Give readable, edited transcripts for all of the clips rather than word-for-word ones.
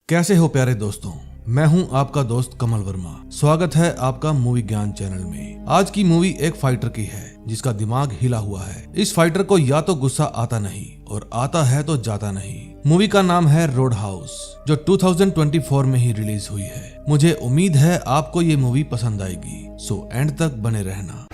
कैसे हो प्यारे दोस्तों, मैं हूं आपका दोस्त कमल वर्मा। स्वागत है आपका मूवी ज्ञान चैनल में। आज की मूवी एक फाइटर की है जिसका दिमाग हिला हुआ है। इस फाइटर को या तो गुस्सा आता नहीं और आता है तो जाता नहीं। मूवी का नाम है रोड हाउस, जो 2024 में ही रिलीज हुई है। मुझे उम्मीद है आपको ये मूवी पसंद आएगी, सो एंड तक बने रहना।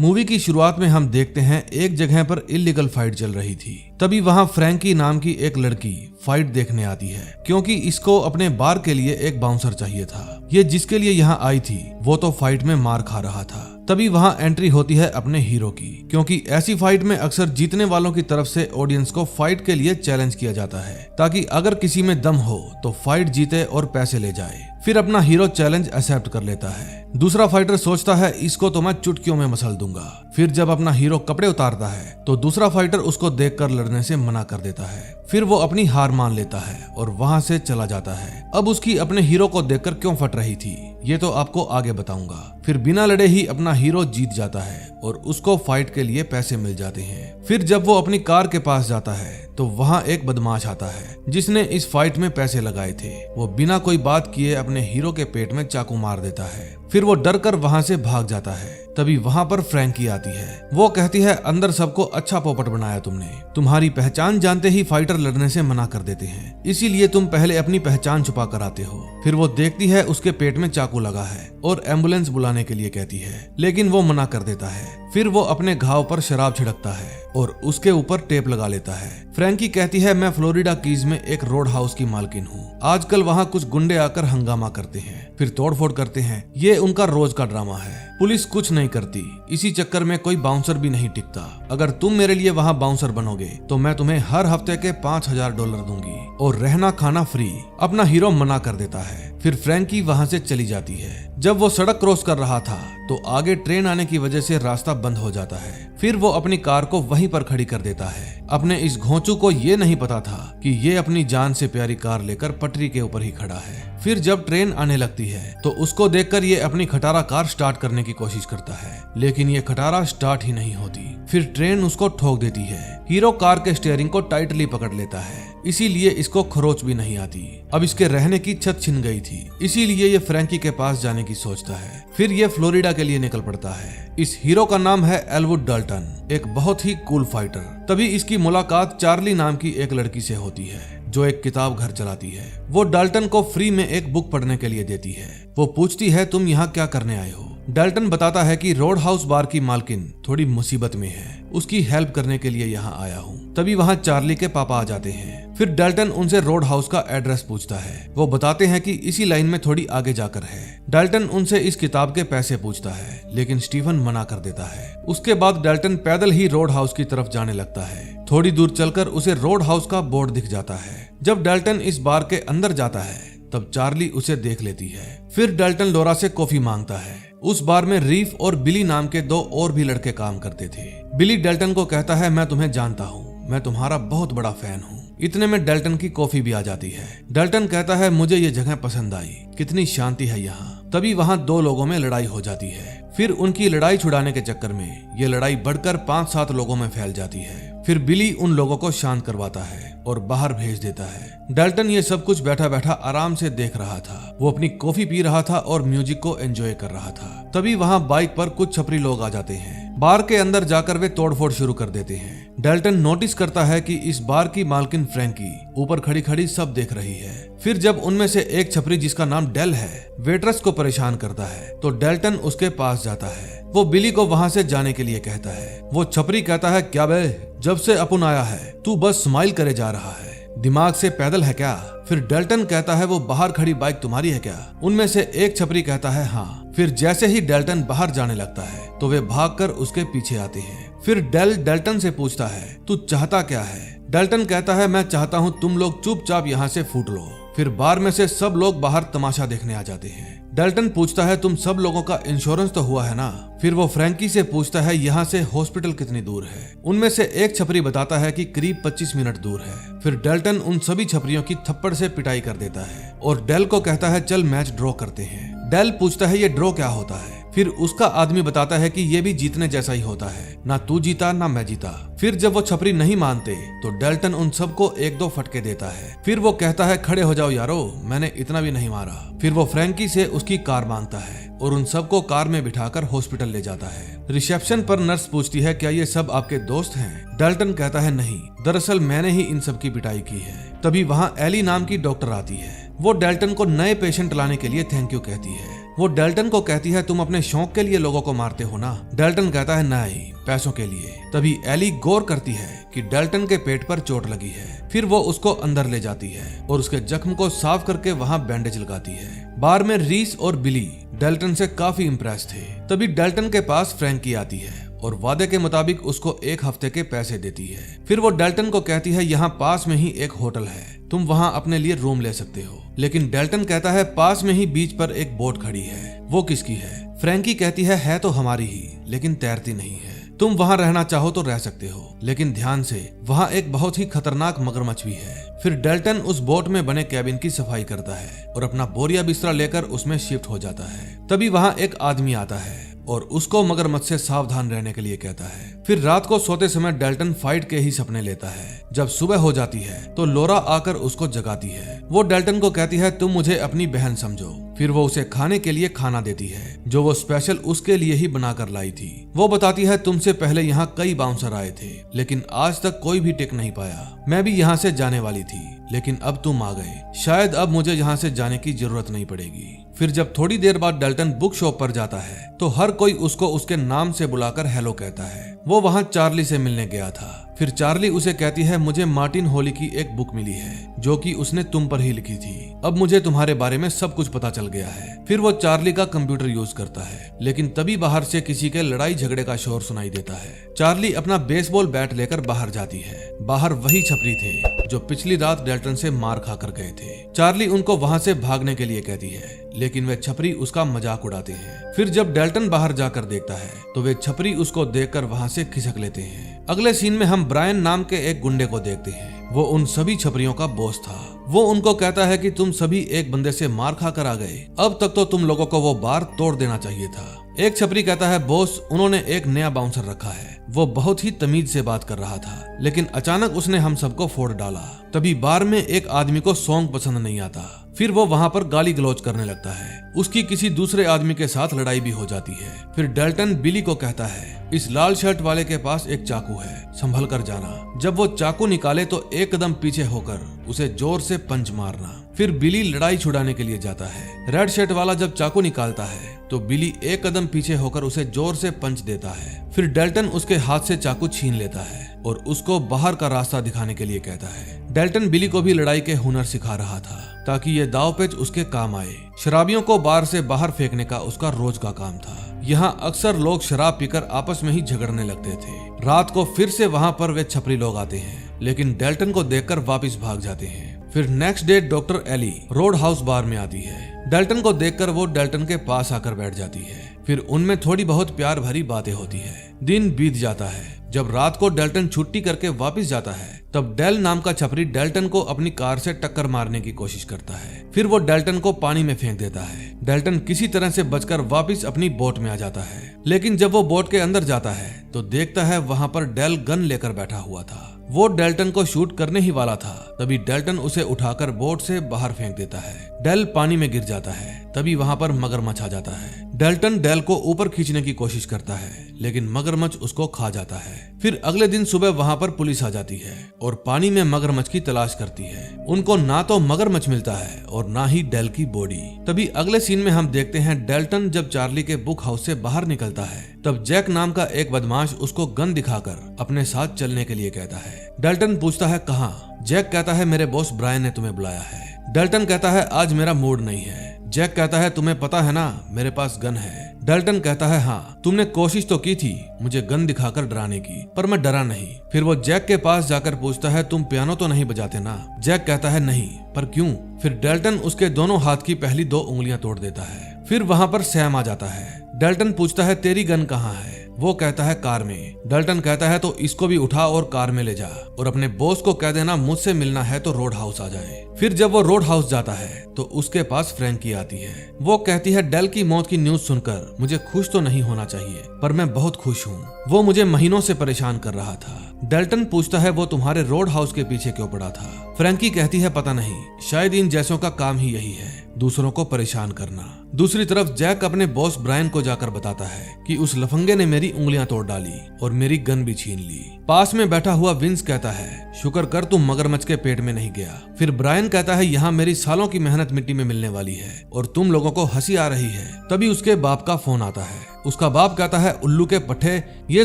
मूवी की शुरुआत में हम देखते हैं एक जगह पर इल्लीगल फाइट चल रही थी। तभी वहां फ्रैंकी नाम की एक लड़की फाइट देखने आती है, क्योंकि इसको अपने बार के लिए एक बाउंसर चाहिए था। ये जिसके लिए यहाँ आई थी वो तो फाइट में मार खा रहा था। तभी वहां एंट्री होती है अपने हीरो की, क्योंकि ऐसी फाइट में अक्सर जीतने वालों की तरफ से ऑडियंस को फाइट के लिए चैलेंज किया जाता है, ताकि अगर किसी में दम हो तो फाइट जीते और पैसे ले जाए। फिर अपना हीरो चैलेंज एक्सेप्ट कर लेता है। दूसरा फाइटर सोचता है इसको तो मैं चुटकियों में मसल दूंगा। फिर जब अपना हीरो कपड़े उतारता है तो दूसरा फाइटर उसको देखकर लड़ने से मना कर देता है। फिर वो अपनी हार मान लेता है और वहां से चला जाता है। अब उसकी अपने हीरो को देखकर क्यों फट रही थी ये तो आपको आगे बताऊंगा। फिर बिना लड़े ही अपना हीरो जीत जाता है और उसको फाइट के लिए पैसे मिल जाते हैं। फिर जब वो अपनी कार के पास जाता है तो वहां एक बदमाश आता है जिसने इस फाइट में पैसे लगाए थे। वो बिना कोई बात किए अपने हीरो के पेट में चाकू मार देता है। फिर वो डर कर वहां से भाग जाता है। तभी वहां पर फ्रैंकी आती है। वो कहती है अंदर सबको अच्छा पोपट बनाया तुमने। तुम्हारी पहचान जानते ही फाइटर लड़ने से मना कर देते हैं, इसीलिए तुम पहले अपनी पहचान छुपा कर आते हो। फिर वो देखती है उसके पेट में चाकू लगा है और एम्बुलेंस बुलाने के लिए कहती है, लेकिन वो मना कर देता है। फिर वो अपने घाव पर शराब छिड़कता है और उसके ऊपर टेप लगा लेता है। फ्रैंकी कहती है मैं फ्लोरिडा कीज में एक रोड हाउस की मालकिन हूँ। आजकल वहाँ कुछ गुंडे आकर हंगामा करते हैं, फिर तोड़फोड़ करते हैं। ये उनका रोज का ड्रामा है। पुलिस कुछ नहीं करती, इसी चक्कर में कोई बाउंसर भी नहीं टिकता। अगर तुम मेरे लिए वहाँ बाउंसर बनोगे तो मैं तुम्हें हर हफ्ते के $5000 दूंगी और रहना खाना फ्री। अपना हीरो मना कर देता है। फिर फ्रैंकी वहां से चली जाती है। जब वो सड़क क्रॉस कर रहा था तो आगे ट्रेन आने की वजह से रास्ता बंद हो जाता है। फिर वो अपनी कार को वहीं पर खड़ी कर देता है। अपने इस घोंचू को ये नहीं पता था कि ये अपनी जान से प्यारी कार लेकर पटरी के ऊपर ही खड़ा है। फिर जब ट्रेन आने लगती है तो उसको देखकर ये अपनी खटारा कार स्टार्ट करने की कोशिश करता है, लेकिन ये खटारा स्टार्ट ही नहीं होती। फिर ट्रेन उसको ठोक देती है। हीरो कार के स्टीयरिंग को टाइटली पकड़ लेता है, इसीलिए इसको खरोच भी नहीं आती। अब इसके रहने की छत छिन गई थी, इसीलिए ये फ्रैंकी के पास जाने की सोचता है। फिर ये फ्लोरिडा के लिए निकल पड़ता है। इस हीरो का नाम है एलवुड डाल्टन, एक बहुत ही कूल फाइटर। तभी इसकी मुलाकात चार्ली नाम की एक लड़की से होती है जो एक किताब घर चलाती है। वो डाल्टन को फ्री में एक बुक पढ़ने के लिए देती है। वो पूछती है तुम यहाँ क्या करने आए हो। डाल्टन बताता है कि रोड हाउस बार की मालकिन थोड़ी मुसीबत में है, उसकी हेल्प करने के लिए यहाँ आया हूँ। तभी वहाँ चार्ली के पापा आ जाते हैं। फिर डाल्टन उनसे रोड हाउस का एड्रेस पूछता है। वो बताते हैं कि इसी लाइन में थोड़ी आगे जाकर है। डाल्टन उनसे इस किताब के पैसे पूछता है, लेकिन स्टीफन मना कर देता है। उसके बाद डाल्टन पैदल ही रोड हाउस की तरफ जाने लगता है। थोड़ी दूर चलकर उसे रोड हाउस का बोर्ड दिख जाता है। जब डाल्टन इस बार के अंदर जाता है तब चार्ली उसे देख लेती है। फिर डाल्टन लोरा से कॉफी मांगता है। उस बार में रीफ और बिली नाम के दो और भी लड़के काम करते थे। बिली डाल्टन को कहता है मैं तुम्हें जानता हूँ, मैं तुम्हारा बहुत बड़ा फैन हूँ। इतने में डाल्टन की कॉफी भी आ जाती है। डाल्टन कहता है मुझे ये जगह पसंद आई, कितनी शांति है यहाँ। तभी वहाँ दो लोगों में लड़ाई हो जाती है। फिर उनकी लड़ाई छुड़ाने के चक्कर में ये लड़ाई बढ़कर 5-7 लोगों में फैल जाती है। फिर बिली उन लोगों को शांत करवाता है और बाहर भेज देता है। डाल्टन ये सब कुछ बैठा बैठा आराम से देख रहा था। वो अपनी कॉफी पी रहा था और म्यूजिक को एंजॉय कर रहा था। तभी वहाँ बाइक पर कुछ छपरी लोग आ जाते हैं। बार के अंदर जाकर वे तोड़फोड़ शुरू कर देते हैं। डाल्टन नोटिस करता है कि इस बार की मालकिन फ्रैंकी ऊपर खड़ी खड़ी सब देख रही है। फिर जब उनमें से एक छपरी जिसका नाम डेल है वेट्रेस को परेशान करता है तो डाल्टन उसके पास जाता है। वो बिली को वहां से जाने के लिए कहता है। वो छपरी कहता है क्या बे, जब से अपुन आया है तू बस स्माइल करे जा रहा है, दिमाग से पैदल है क्या। फिर डाल्टन कहता है वो बाहर खड़ी बाइक तुम्हारी है क्या। उनमें से एक छपरी कहता है हाँ। फिर जैसे ही डाल्टन बाहर जाने लगता है तो वे भागकर उसके पीछे आते हैं। फिर डेल डाल्टन से पूछता है तू चाहता क्या है। डाल्टन कहता है मैं चाहता हूँ तुम लोग चुपचाप यहाँ से फूट लो। फिर बार में से सब लोग बाहर तमाशा देखने आ जाते हैं। डाल्टन पूछता है तुम सब लोगों का इंश्योरेंस तो हुआ है ना। फिर वो फ्रैंकी से पूछता है यहाँ से हॉस्पिटल कितनी दूर है। उनमें से एक छपरी बताता है कि करीब 25 मिनट दूर है। फिर डाल्टन उन सभी छपरियों की थप्पड़ से पिटाई कर देता है और डेल को कहता है चल मैच ड्रॉ करते हैं। डेल पूछता है ये ड्रॉ क्या होता है। फिर उसका आदमी बताता है कि ये भी जीतने जैसा ही होता है, ना तू जीता ना मैं जीता। फिर जब वो छपरी नहीं मानते तो डेल्टन उन सबको एक दो फटके देता है। फिर वो कहता है खड़े हो जाओ यारो, मैंने इतना भी नहीं मारा। फिर वो फ्रैंकी से उसकी कार मांगता है और उन सबको कार में बिठाकर हॉस्पिटल ले जाता है। रिसेप्शन पर नर्स पूछती है क्या ये सब आपके दोस्त हैं? डेल्टन कहता है नहीं, दरअसल मैंने ही इन सब की पिटाई की है। तभी वहाँ एली नाम की डॉक्टर आती है। वो डेल्टन को नए पेशेंट लाने के लिए थैंक यू कहती है। वो डेल्टन को कहती है तुम अपने शौक के लिए लोगों को मारते हो ना? डेल्टन कहता है नहीं, पैसों के लिए। तभी एली गौर करती है कि डेल्टन के पेट पर चोट लगी है। फिर वो उसको अंदर ले जाती है और उसके जख्म को साफ करके वहाँ बैंडेज लगाती है। बार में रीस और बिली डेल्टन से काफी इम्प्रेस थे। तभी डेल्टन के पास फ्रैंकी आती है और वादे के मुताबिक उसको 1 हफ्ते के पैसे देती है। फिर वो डेल्टन को कहती है यहाँ पास में ही एक होटल है, तुम वहाँ अपने लिए रूम ले सकते हो। लेकिन डेल्टन कहता है पास में ही बीच पर एक बोट खड़ी है, वो किसकी है? फ्रैंकी कहती है तो हमारी ही, लेकिन तैरती नहीं है। तुम वहाँ रहना चाहो तो रह सकते हो, लेकिन ध्यान से, वहाँ एक बहुत ही खतरनाक मगरमच्छ भी है। फिर डेल्टन उस बोट में बने कैबिन की सफाई करता है और अपना बोरिया बिस्तरा लेकर उसमें शिफ्ट हो जाता है। तभी वहाँ एक आदमी आता है और उसको मगरमच्छ से सावधान रहने के लिए कहता है। फिर रात को सोते समय डेल्टन फाइट के ही सपने लेता है। जब सुबह हो जाती है तो लोरा आकर उसको जगाती है। वो डेल्टन को कहती है तुम मुझे अपनी बहन समझो। फिर वो उसे खाने के लिए खाना देती है जो वो स्पेशल उसके लिए ही बनाकर लाई थी। वो बताती है तुमसे पहले यहाँ कई बाउंसर आए थे, लेकिन आज तक कोई भी टिक नहीं पाया। मैं भी यहाँ से जाने वाली थी, लेकिन अब तुम आ गए, शायद अब मुझे यहाँ से जाने की जरूरत नहीं पड़ेगी। फिर जब थोड़ी देर बाद डेल्टन बुक शॉप पर जाता है तो हर कोई उसको उसके नाम से बुलाकर हेलो कहता है। वो वहाँ चार्ली से मिलने गया था। फिर चार्ली उसे कहती है मुझे मार्टिन हॉली की एक बुक मिली है जो कि उसने तुम पर ही लिखी थी। अब मुझे तुम्हारे बारे में सब कुछ पता चल गया है। फिर वो चार्ली का कंप्यूटर यूज करता है, लेकिन तभी बाहर से किसी के लड़ाई झगड़े का शोर सुनाई देता है। चार्ली अपना बेसबॉल बैट लेकर बाहर जाती है। बाहर वही छपरी थे जो पिछली रात डेल्टन से मार खाकर गए थे। चार्ली उनको वहाँ से भागने के लिए कहती है, लेकिन वे छपरी उसका मजाक उड़ाते हैं। फिर जब डेल्टन बाहर जाकर देखता है तो वे छपरी उसको देखकर वहाँ से खिसक लेते हैं। अगले सीन में हम ब्रायन नाम के एक गुंडे को देखते हैं। वो उन सभी छपरियों का बॉस था। वो उनको कहता है कि तुम सभी एक बंदे से मार खाकर आ गए, अब तक तो तुम लोगों को वो बार तोड़ देना चाहिए था। एक छपरी कहता है बॉस, उन्होंने एक नया बाउंसर रखा है, वो बहुत ही तमीज से बात कर रहा था, लेकिन अचानक उसने हम सबको फोड़ डाला। तभी बार में एक आदमी को सॉन्ग पसंद नहीं आता। फिर वो वहाँ पर गाली गलौज करने लगता है। उसकी किसी दूसरे आदमी के साथ लड़ाई भी हो जाती है। फिर डेल्टन बिली को कहता है इस लाल शर्ट वाले के पास एक चाकू है, संभल कर जाना। जब वो चाकू निकाले तो एक कदम पीछे होकर उसे जोर से पंच मारना। फिर बिली लड़ाई छुड़ाने के लिए जाता है। रेड शर्ट वाला जब चाकू निकालता है तो बिली एक कदम पीछे होकर उसे जोर से पंच देता है। फिर डेल्टन उसके हाथ से चाकू छीन लेता है और उसको बाहर का रास्ता दिखाने के लिए कहता है। डेल्टन बिली को भी लड़ाई के हुनर सिखा रहा था ताकि ये दाव पेच उसके काम आए। शराबियों को बार से बाहर फेंकने का उसका रोज का काम था। यहाँ अक्सर लोग शराब पीकर आपस में ही झगड़ने लगते थे। रात को फिर से वहाँ पर वे छपरी लोग आते हैं, लेकिन डेल्टन को देखकर वापस भाग जाते हैं। फिर नेक्स्ट डे डॉक्टर एली रोड हाउस बार में आती है। डेल्टन को देखकर वो डेल्टन के पास आकर बैठ जाती है। फिर उनमें थोड़ी बहुत प्यार भरी बातें होती है। दिन बीत जाता है। जब रात को डेल्टन छुट्टी करके वापस जाता है तब डेल नाम का छपरी डेल्टन को अपनी कार से टक्कर मारने की कोशिश करता है। फिर वो डेल्टन को पानी में फेंक देता है। डेल्टन किसी तरह से बचकर वापस अपनी बोट में आ जाता है, लेकिन जब वो बोट के अंदर जाता है तो देखता है वहाँ पर डेल गन लेकर बैठा हुआ था। वो डेल्टन को शूट करने ही वाला था। तभी डेल्टन उसे उठाकर बोट से बाहर फेंक देता है। डेल पानी में गिर जाता है। तभी वहाँ पर मगरमच्छ आ जाता है। डेल्टन डेल को ऊपर खींचने की कोशिश करता है, लेकिन मगरमच्छ उसको खा जाता है। फिर अगले दिन सुबह वहाँ पर पुलिस आ जाती है और पानी में मगरमच्छ की तलाश करती है। उनको ना तो मगरमच्छ मिलता है और ना ही डेल की बॉडी। तभी अगले सीन में हम देखते हैं डेल्टन जब चार्ली के बुक हाउस से बाहर निकलता है तब जैक नाम का एक बदमाश उसको गन दिखाकर अपने साथ चलने के लिए कहता है। डेल्टन पूछता है कहाँ? जैक कहता है मेरे बॉस ब्रायन ने तुम्हें बुलाया है। डेल्टन कहता है आज मेरा मूड नहीं है। जैक कहता है तुम्हें पता है ना मेरे पास गन है। डेल्टन कहता है हाँ, तुमने कोशिश तो की थी मुझे गन दिखाकर डराने की, पर मैं डरा नहीं। फिर वो जैक के पास जाकर पूछता है तुम पियानो तो नहीं बजाते ना? जैक कहता है नहीं, पर क्यों? फिर डेल्टन उसके दोनों हाथ की पहली 2 उंगलियां तोड़ देता है। फिर वहाँ पर सैम आ जाता है। डेल्टन पूछता है तेरी गन कहाँ है? वो कहता है कार में। डेल्टन कहता है तो इसको भी उठा और कार में ले जा और अपने बॉस को कह देना मुझसे मिलना है तो रोड हाउस आ जाए। फिर जब वो रोड हाउस जाता है तो उसके पास फ्रैंकी आती है। वो कहती है डेल की मौत की न्यूज सुनकर मुझे खुश तो नहीं होना चाहिए पर मैं बहुत खुश हूँ। वो मुझे महीनों से परेशान कर रहा था। डेल्टन पूछता है वो तुम्हारे रोड हाउस के पीछे क्यों पड़ा था। फ्रैंकी कहती है पता नहीं, शायद इन जैसों का काम ही यही है, दूसरों को परेशान करना। दूसरी तरफ जैक अपने बॉस ब्रायन को जाकर बताता है कि उस लफंगे ने मेरी उंगलियां तोड़ डाली और मेरी गन भी छीन ली। पास में बैठा हुआ विंस कहता है शुक्र कर तुम मगरमच्छ के पेट में नहीं गया। फिर ब्रायन कहता है यहाँ मेरी सालों की मेहनत मिट्टी में मिलने वाली है और तुम लोगों को हंसी आ रही है। तभी उसके बाप का फोन आता है। उसका बाप कहता है उल्लू के पट्टे। ये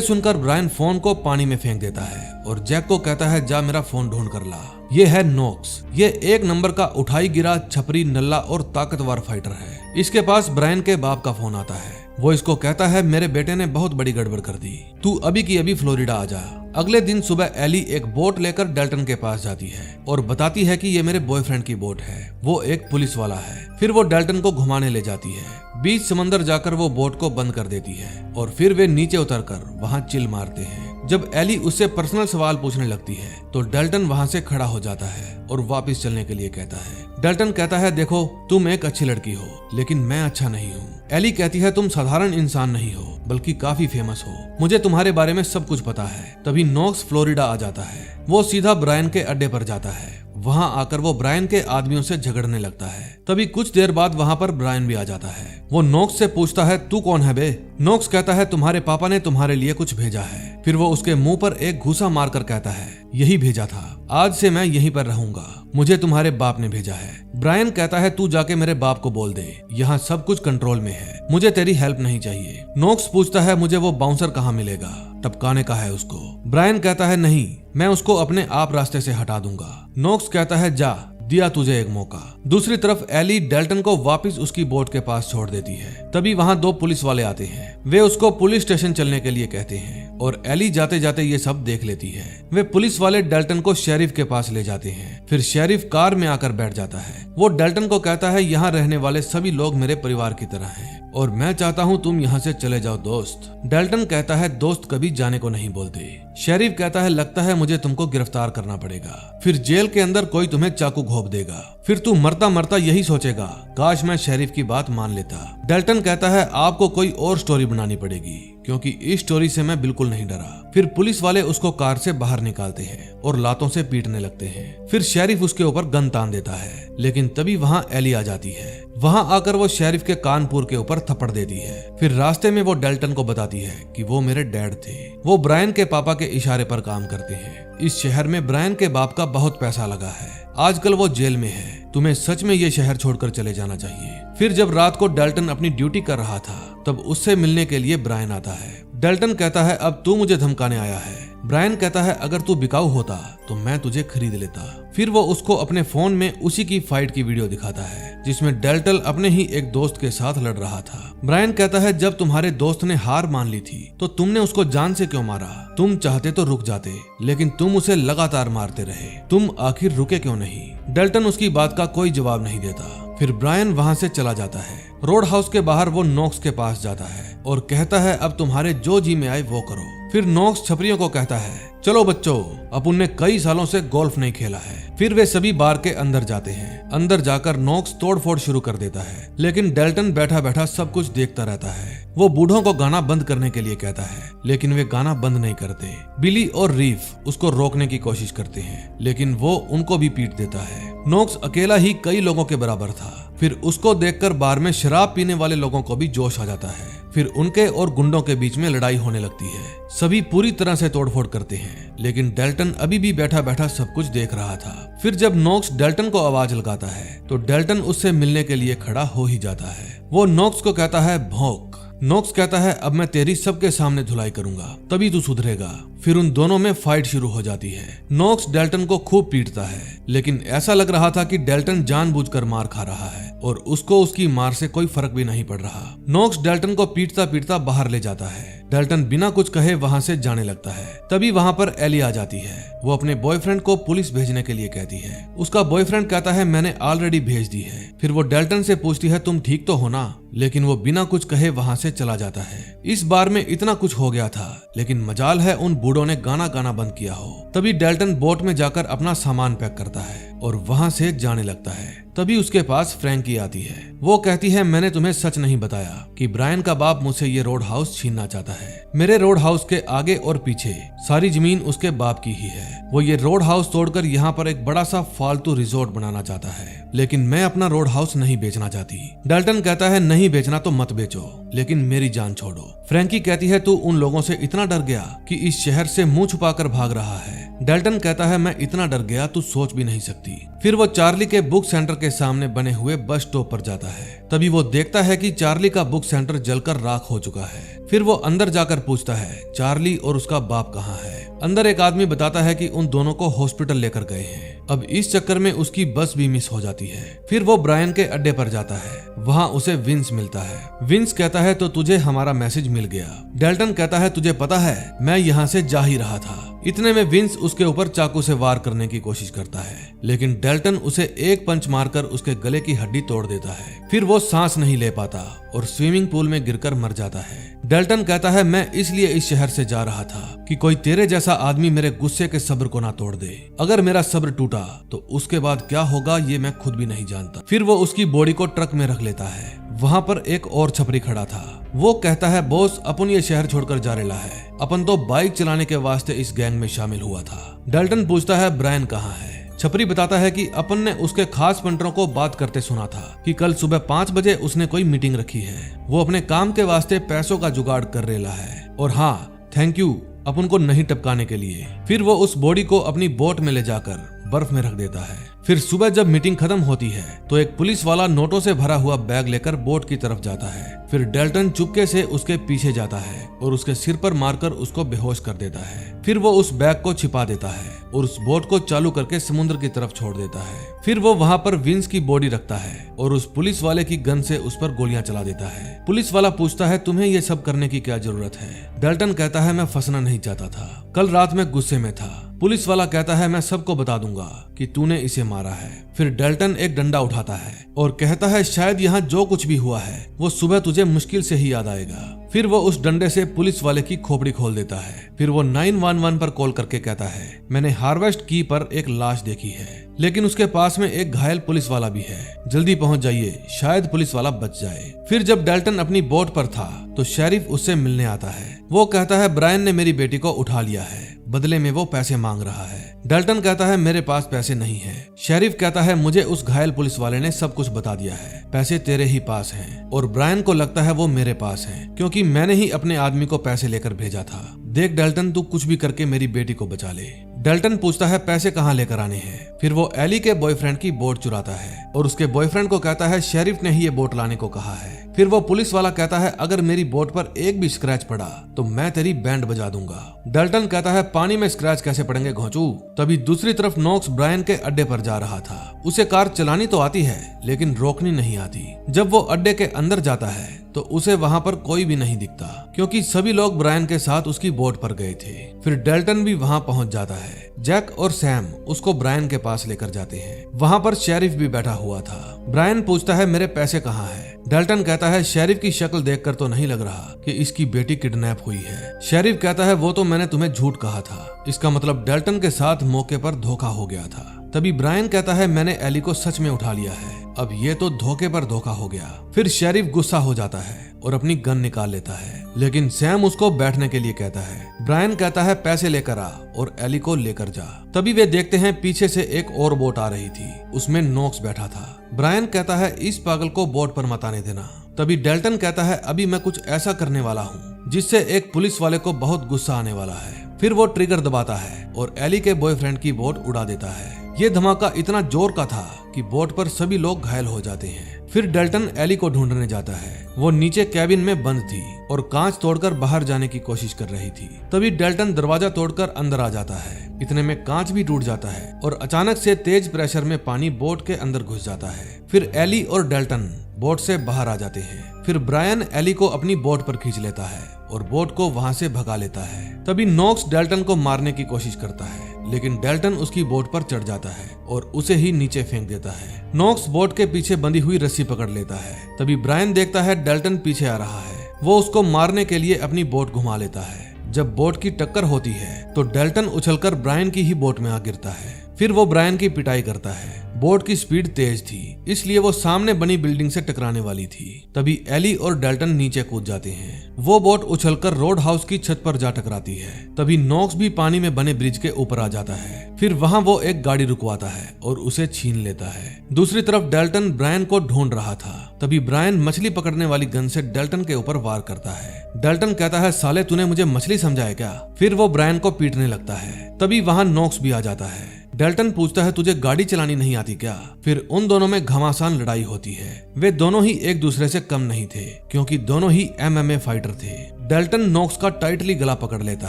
सुनकर ब्रायन फोन को पानी में फेंक देता है और जैक को कहता है जा मेरा फोन ढूंढ कर ला। ये है नोक्स। ये एक नंबर का उठाई गिरा छपरी नल्ला और ताकतवर फाइटर है। इसके पास ब्रायन के बाप का फोन आता है। वो इसको कहता है मेरे बेटे ने बहुत बड़ी गड़बड़ कर दी, तू अभी की अभी फ्लोरिडा आ जा। अगले दिन सुबह एली एक बोट लेकर डेल्टन के पास जाती है और बताती है कि ये मेरे बॉयफ्रेंड की बोट है, वो एक पुलिस वाला है। फिर वो डेल्टन को घुमाने ले जाती है। बीच समंदर जाकर वो बोट को बंद कर देती है और फिर वे नीचे उतरकर वहाँ चिल मारते हैं। जब एली उससे पर्सनल सवाल पूछने लगती है तो डेल्टन वहाँ से खड़ा हो जाता है और वापस चलने के लिए कहता है। डेल्टन कहता है देखो तुम एक अच्छी लड़की हो लेकिन मैं अच्छा नहीं हूँ। एली कहती है तुम साधारण इंसान नहीं हो बल्कि काफी फेमस हो, मुझे तुम्हारे बारे में सब कुछ पता है। तभी नोक्स फ्लोरिडा आ जाता है। वो सीधा ब्रायन के अड्डे पर जाता है। वहाँ आकर वो ब्रायन के आदमियों से झगड़ने लगता है। तभी कुछ देर बाद वहाँ पर ब्रायन भी आ जाता है। वो नोक्स से पूछता है तू कौन है बे। नोक्स कहता है तुम्हारे पापा ने तुम्हारे लिए कुछ भेजा है। फिर वो उसके मुंह पर एक घूसा मारकर कहता है यही भेजा था, आज से मैं यहीं पर रहूंगा, मुझे तुम्हारे बाप ने भेजा है। ब्रायन कहता है तू जाके मेरे बाप को बोल दे, यहाँ सब कुछ कंट्रोल में है, मुझे तेरी हेल्प नहीं चाहिए। नोक्स पूछता है मुझे वो बाउंसर कहाँ मिलेगा, टपकाने का है उसको। ब्रायन कहता है नहीं, मैं उसको अपने आप रास्ते से हटा दूंगा। नोक्स कहता है जा, दिया तुझे एक मौका। दूसरी तरफ एली डेल्टन को वापस उसकी बोट के पास छोड़ देती है। तभी वहाँ दो पुलिस वाले आते हैं। वे उसको पुलिस स्टेशन चलने के लिए कहते हैं और एली जाते जाते ये सब देख लेती है। वे पुलिस वाले डेल्टन को शेरिफ के पास ले जाते हैं। फिर शेरिफ कार में आकर बैठ जाता है। वो डेल्टन को कहता है यहाँ रहने वाले सभी लोग मेरे परिवार की तरह हैं और मैं चाहता हूँ तुम यहाँ से चले जाओ दोस्त। डेल्टन कहता है दोस्त कभी जाने को नहीं बोलते। शेरिफ कहता है लगता है मुझे तुमको गिरफ्तार करना पड़ेगा, फिर जेल के अंदर कोई तुम्हें चाकू घोंप देगा, फिर तू मरता मरता यही सोचेगा काश मैं शेरिफ की बात मान लेता। डेल्टन कहता है आपको कोई और स्टोरी बनानी पड़ेगी क्योंकि इस स्टोरी से मैं बिल्कुल नहीं डरा। फिर पुलिस वाले उसको कार से बाहर निकालते हैं और लातों से पीटने लगते हैं। फिर शेरिफ उसके ऊपर गन तान देता है लेकिन तभी वहाँ एली आ जाती है। वहाँ आकर वो शेरिफ के कानपुर के ऊपर थप्पड़ देती है। फिर रास्ते में वो डेल्टन को बताती है कि वो मेरे डैड थे, वो ब्रायन के पापा के इशारे पर काम करते हैं। इस शहर में ब्रायन के बाप का बहुत पैसा लगा है, आजकल वो जेल में है, तुम्हें सच में ये शहर छोड़कर चले जाना चाहिए। फिर जब रात को डेल्टन अपनी ड्यूटी कर रहा था तब उससे मिलने के लिए ब्रायन आता है। डेल्टन कहता है अब तू मुझे धमकाने आया है। ब्रायन कहता है अगर तू बिकाऊ होता तो मैं तुझे खरीद लेता। फिर वो उसको अपने फोन में उसी की फाइट की वीडियो दिखाता है जिसमें डेल्टन अपने ही एक दोस्त के साथ लड़ रहा था। ब्रायन कहता है जब तुम्हारे दोस्त ने हार मान ली थी तो तुमने उसको जान से क्यों मारा, तुम चाहते तो रुक जाते लेकिन तुम उसे लगातार मारते रहे, तुम आखिर रुके क्यों नहीं। डेल्टन उसकी बात का कोई जवाब नहीं देता। फिर ब्रायन वहाँ से चला जाता है। रोड हाउस के बाहर वो नोक्स के पास जाता है और कहता है अब तुम्हारे जो जी में आए वो करो। फिर नोक्स छपरियों को कहता है चलो बच्चों, अपन ने कई सालों से गोल्फ नहीं खेला है। फिर वे सभी बार के अंदर जाते हैं। अंदर जाकर नोक्स तोड़फोड़ शुरू कर देता है लेकिन डेल्टन बैठा बैठा सब कुछ देखता रहता है। वो बूढ़ों को गाना बंद करने के लिए कहता है लेकिन वे गाना बंद नहीं करते। बिली और रीफ उसको रोकने की कोशिश करते हैं लेकिन वो उनको भी पीट देता है। नोक्स अकेला ही कई लोगों के बराबर था। फिर उसको देखकर बार में शराब पीने वाले लोगों को भी जोश आ जाता है। फिर उनके और गुंडों के बीच में लड़ाई होने लगती है। सभी पूरी तरह से तोड़फोड़ करते हैं लेकिन डेल्टन अभी भी बैठा बैठा सब कुछ देख रहा था। फिर जब नोक्स डेल्टन को आवाज लगाता है तो डेल्टन उससे मिलने के लिए खड़ा हो ही जाता है। वो नोक्स को कहता है भौंक। नोक्स कहता है अब मैं तेरी सबके सामने धुलाई करूंगा तभी तू सुधरेगा। फिर उन दोनों में फाइट शुरू हो जाती है। नोक्स डेल्टन को खूब पीटता है लेकिन ऐसा लग रहा था कि डेल्टन जानबूझकर मार खा रहा है और उसको उसकी मार से कोई फर्क भी नहीं पड़ रहा। नोक्स डेल्टन को पीटता पीटता बाहर ले जाता है। डेल्टन बिना कुछ कहे वहाँ से जाने लगता है। तभी वहाँ पर एली आ जाती है। वो अपने बॉयफ्रेंड को पुलिस भेजने के लिए कहती है। उसका बॉयफ्रेंड कहता है मैंने ऑलरेडी भेज दी है। फिर वो डेल्टन से पूछती है तुम ठीक तो हो ना, लेकिन वो बिना कुछ कहे वहाँ से चला जाता है। इस बार में इतना कुछ हो गया था, लेकिन मजाल है उन बूढ़ों ने गाना गाना बंद किया हो। तभी डेल्टन बोट में जाकर अपना सामान पैक करता है और वहाँ से जाने लगता है। तभी उसके पास फ्रैंकी आती है। वो कहती है मैंने तुम्हें सच नहीं बताया कि ब्रायन का बाप मुझसे ये रोड हाउस छीनना चाहता है। मेरे रोड हाउस के आगे और पीछे सारी जमीन उसके बाप की ही है। वो ये रोड हाउस तोड़कर यहाँ पर एक बड़ा सा फालतू रिजॉर्ट बनाना चाहता है, लेकिन मैं अपना रोड हाउस नहीं बेचना चाहती। डेल्टन कहता है नहीं बेचना तो मत बेचो, लेकिन मेरी जान छोड़ो। फ्रैंकी कहती है तू उन लोगों से इतना डर गया कि इस शहर से मुंह छुपाकर भाग रहा है। डेल्टन कहता है मैं इतना डर गया तू सोच भी नहीं सकती। फिर वो चार्ली के बुक सेंटर के सामने बने हुए बस स्टॉप पर जाता है। तभी वो देखता है कि चार्ली का बुक सेंटर जलकर राख हो चुका है। फिर वो अंदर जाकर पूछता है चार्ली और उसका बाप कहाँ है। अंदर एक आदमी बताता है कि उन दोनों को हॉस्पिटल लेकर गए हैं। अब इस चक्कर में उसकी बस भी मिस हो जाती है। फिर वो ब्रायन के अड्डे पर जाता है। वहाँ उसे विंस मिलता है। विंस कहता है तो तुझे हमारा मैसेज मिल गया। डेल्टन कहता है तुझे पता है मैं यहाँ से जा ही रहा था। इतने में विंस उसके ऊपर चाकू से वार करने की कोशिश करता है, लेकिन डेल्टन उसे एक पंच मारकर उसके गले की हड्डी तोड़ देता है। फिर वो सांस नहीं ले पाता और स्विमिंग पूल में गिरकर मर जाता है। डेल्टन कहता है मैं इसलिए इस शहर से जा रहा था कि कोई तेरे जैसा आदमी मेरे गुस्से के सब्र को ना तोड़ दे। अगर मेरा सब्र टूटा तो उसके बाद क्या होगा ये मैं खुद भी नहीं जानता। फिर वो उसकी बॉडी को ट्रक में रख लेता है। वहाँ पर एक और छपरी खड़ा था। वो कहता है बॉस अपन ये शहर छोड़कर जा रेला है। अपन तो बाइक चलाने के वास्ते इस गैंग में शामिल हुआ था। डेल्टन पूछता है ब्रायन कहाँ है। छपरी बताता है कि अपन ने उसके खास पंटरों को बात करते सुना था कि कल सुबह 5 बजे उसने कोई मीटिंग रखी है। वो अपने काम के वास्ते पैसों का जुगाड़ कर रेला है। और हाँ, थैंक यू अपन को नहीं टपकाने के लिए। फिर वो उस बॉडी को अपनी बोट में ले जाकर बर्फ में रख देता है। फिर सुबह जब मीटिंग खत्म होती है तो एक पुलिस वाला नोटों से भरा हुआ बैग लेकर बोट की तरफ जाता है। फिर डेल्टन चुपके से उसके पीछे जाता है और उसके सिर पर मारकर उसको बेहोश कर देता है। फिर वो उस बैग को छिपा देता है और उस बोट को चालू करके समुद्र की तरफ छोड़ देता है। फिर वो वहाँ पर विंस की बॉडी रखता है और उस पुलिस वाले की गन से उस पर गोलियां चला देता है। पुलिस वाला पूछता है तुम्हें ये सब करने की क्या जरूरत है। डेल्टन कहता है मैं फंसना नहीं चाहता था, कल रात में गुस्से में था। पुलिस वाला कहता है मैं सबको बता दूंगा कि तूने इसे मारा है। फिर डेल्टन एक डंडा उठाता है और कहता है शायद यहाँ जो कुछ भी हुआ है वो सुबह तुझे मुश्किल से ही याद आएगा। फिर वो उस डंडे से पुलिस वाले की खोपड़ी खोल देता है। फिर वो 911 पर कॉल करके कहता है मैंने हार्वेस्ट की पर एक लाश देखी है, लेकिन उसके पास में एक घायल पुलिस वाला भी है, जल्दी पहुंच जाइए, शायद पुलिस वाला बच जाए। फिर जब डेल्टन अपनी बोट पर था तो शेरिफ उससे मिलने आता है। वो कहता है ब्रायन ने मेरी बेटी को उठा लिया है, बदले में वो पैसे मांग रहा है। डेल्टन कहता है मेरे पास पैसे नहीं है। शेरिफ कहता है मुझे उस घायल पुलिस वाले ने सब कुछ बता दिया है, पैसे तेरे ही पास हैं। और ब्रायन को लगता है वो मेरे पास हैं, क्योंकि मैंने ही अपने आदमी को पैसे लेकर भेजा था। देख डेल्टन तू कुछ भी करके मेरी बेटी को बचा ले। डेल्टन पूछता है पैसे कहाँ लेकर आने हैं। फिर वो एली के बॉयफ्रेंड की बोट चुराता है और उसके बॉयफ्रेंड को कहता है शेरिफ ने ही ये बोट लाने को कहा है। फिर वो पुलिस वाला कहता है अगर मेरी बोट पर एक भी स्क्रैच पड़ा तो मैं तेरी बैंड बजा दूंगा। डेल्टन कहता है पानी में स्क्रैच कैसे पड़ेंगे घोंचू। तभी दूसरी तरफ नॉक्स ब्रायन के अड्डे पर जा रहा था। उसे कार चलानी तो आती है लेकिन रोकनी नहीं आती। जब वो अड्डे के अंदर जाता है तो उसे वहाँ पर कोई भी नहीं दिखता, क्योंकि सभी लोग ब्रायन के साथ उसकी बोट पर गए थे। फिर डेल्टन भी वहाँ पहुँच जाता है। जैक और सैम उसको ब्रायन के पास लेकर जाते हैं। वहाँ पर शेरिफ भी बैठा हुआ था। ब्रायन पूछता है मेरे पैसे कहाँ हैं। डेल्टन कहता है शेरिफ की शक्ल देखकर तो नहीं लग रहा कि इसकी बेटी किडनैप हुई है। शेरिफ कहता है वो तो मैंने तुम्हें झूठ कहा था। इसका मतलब डेल्टन के साथ मौके पर धोखा हो गया था। तभी ब्रायन कहता है मैंने एली को सच में उठा लिया है, अब ये तो धोखे पर धोखा हो गया। फिर शेरिफ गुस्सा हो जाता है और अपनी गन निकाल लेता है, लेकिन सैम उसको बैठने के लिए कहता है। ब्रायन कहता है पैसे लेकर आ और एली को लेकर जा। तभी वे देखते हैं पीछे से एक और बोट आ रही थी, उसमें नॉक्स बैठा था। ब्रायन कहता है इस पागल को बोट पर मत आने देना। तभी डेल्टन कहता है अभी मैं कुछ ऐसा करने वाला हूँ जिससे एक पुलिस वाले को बहुत गुस्सा आने वाला है। फिर वो ट्रिगर दबाता है और एली के बॉयफ्रेंड की बोट उड़ा देता है। ये धमाका इतना जोर का था कि बोट पर सभी लोग घायल हो जाते हैं। फिर डेल्टन एली को ढूंढने जाता है। वो नीचे कैबिन में बंद थी और कांच तोड़कर बाहर जाने की कोशिश कर रही थी। तभी डेल्टन दरवाजा तोड़कर अंदर आ जाता है। इतने में कांच भी टूट जाता है और अचानक से तेज प्रेशर में पानी बोट के अंदर घुस जाता है। फिर एली और डेल्टन बोट से बाहर आ जाते हैं। फिर ब्रायन एली को अपनी बोट पर खींच लेता है और बोट को वहां से भगा लेता है। तभी नॉक्स डेल्टन को मारने की कोशिश करता है, लेकिन डेल्टन उसकी बोट पर चढ़ जाता है और उसे ही नीचे फेंक देता है। नॉक्स बोट के पीछे बंधी हुई रस्सी पकड़ लेता है। तभी ब्रायन देखता है डेल्टन पीछे आ रहा है। वो उसको मारने के लिए अपनी बोट घुमा लेता है। जब बोट की टक्कर होती है तो डेल्टन उछलकर ब्रायन की ही बोट में आ गिरता है। फिर वो ब्रायन की पिटाई करता है। बोट की स्पीड तेज थी, इसलिए वो सामने बनी बिल्डिंग से टकराने वाली थी। तभी एली और डेल्टन नीचे कूद जाते हैं। वो बोट उछलकर रोड हाउस की छत पर जा टकराती है। तभी नॉक्स भी पानी में बने ब्रिज के ऊपर आ जाता है। फिर वहाँ वो एक गाड़ी रुकवाता है और उसे छीन लेता है। दूसरी तरफ डेल्टन ब्रायन को ढूंढ रहा था। तभी ब्रायन मछली पकड़ने वाली गन से डेल्टन के ऊपर वार करता है। डेल्टन कहता है, साले तूने मुझे मछली समझा है क्या? फिर वो ब्रायन को पीटने लगता है। तभी वहाँ नॉक्स भी आ जाता है। डेल्टन पूछता है, तुझे गाड़ी चलानी नहीं आती क्या? फिर उन दोनों में घमासान लड़ाई होती है। वे दोनों ही एक दूसरे से कम नहीं थे, क्योंकि दोनों ही MMA फाइटर थे। डेल्टन नॉक्स का टाइटली गला पकड़ लेता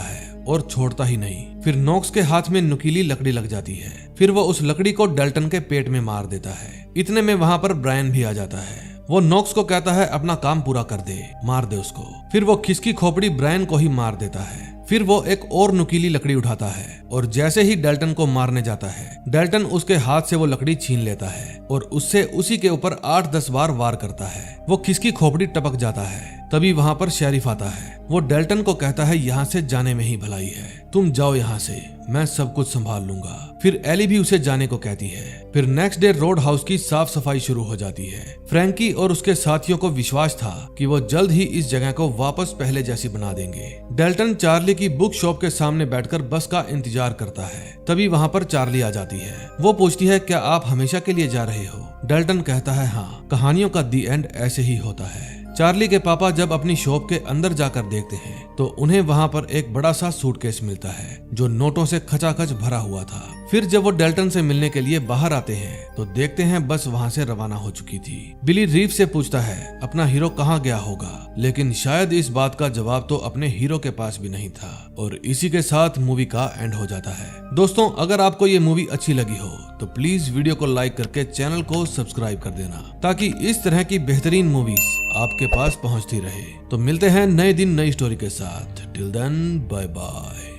है और छोड़ता ही नहीं। फिर नॉक्स के हाथ में नुकीली लकड़ी लग जाती है। फिर वो उस लकड़ी को डेल्टन के पेट में मार देता है। इतने में वहाँ पर ब्रायन भी आ जाता है। वो नॉक्स को कहता है, अपना काम पूरा कर दे, मार दे उसको। फिर वो खिसकी खोपड़ी ब्रायन को ही मार देता है। फिर वो एक और नुकीली लकड़ी उठाता है और जैसे ही डेल्टन को मारने जाता है, डेल्टन उसके हाथ से वो लकड़ी छीन लेता है और उससे उसी के ऊपर 8-10 बार वार करता है। वो खिसकी खोपड़ी टपक जाता है। तभी वहाँ पर शेरिफ आता है। वो डेल्टन को कहता है, यहाँ से जाने में ही भलाई है, तुम जाओ यहाँ से, मैं सब कुछ संभाल लूंगा। फिर एली भी उसे जाने को कहती है। फिर नेक्स्ट डे रोड हाउस की साफ सफाई शुरू हो जाती है। फ्रैंकी और उसके साथियों को विश्वास था कि वो जल्द ही इस जगह को वापस पहले जैसी बना देंगे। डेल्टन चार्ली की बुक शॉप के सामने बैठकर बस का इंतजार करता है। तभी वहाँ पर चार्ली आ जाती है। वो पूछती है, क्या आप हमेशा के लिए जा रहे हो? डेल्टन कहता है, हाँ, कहानियों का दी एंड ऐसे ही होता है। चार्ली के पापा जब अपनी शॉप के अंदर जाकर देखते हैं तो उन्हें वहाँ पर एक बड़ा सा सूटकेस मिलता है जो नोटों से खचाखच भरा हुआ था। फिर जब वो डेल्टन से मिलने के लिए बाहर आते हैं तो देखते हैं बस वहाँ से रवाना हो चुकी थी। बिली रीव से पूछता है अपना हीरो कहाँ गया होगा, लेकिन शायद इस बात का जवाब तो अपने हीरो के पास भी नहीं था। और इसी के साथ मूवी का एंड हो जाता है। दोस्तों, अगर आपको ये मूवी अच्छी लगी हो तो प्लीज वीडियो को लाइक करके चैनल को सब्सक्राइब कर देना, ताकि इस तरह की बेहतरीन मूवीज आपके पास पहुंचती रहे। तो मिलते हैं नए दिन नई स्टोरी के साथ। Till then, bye bye.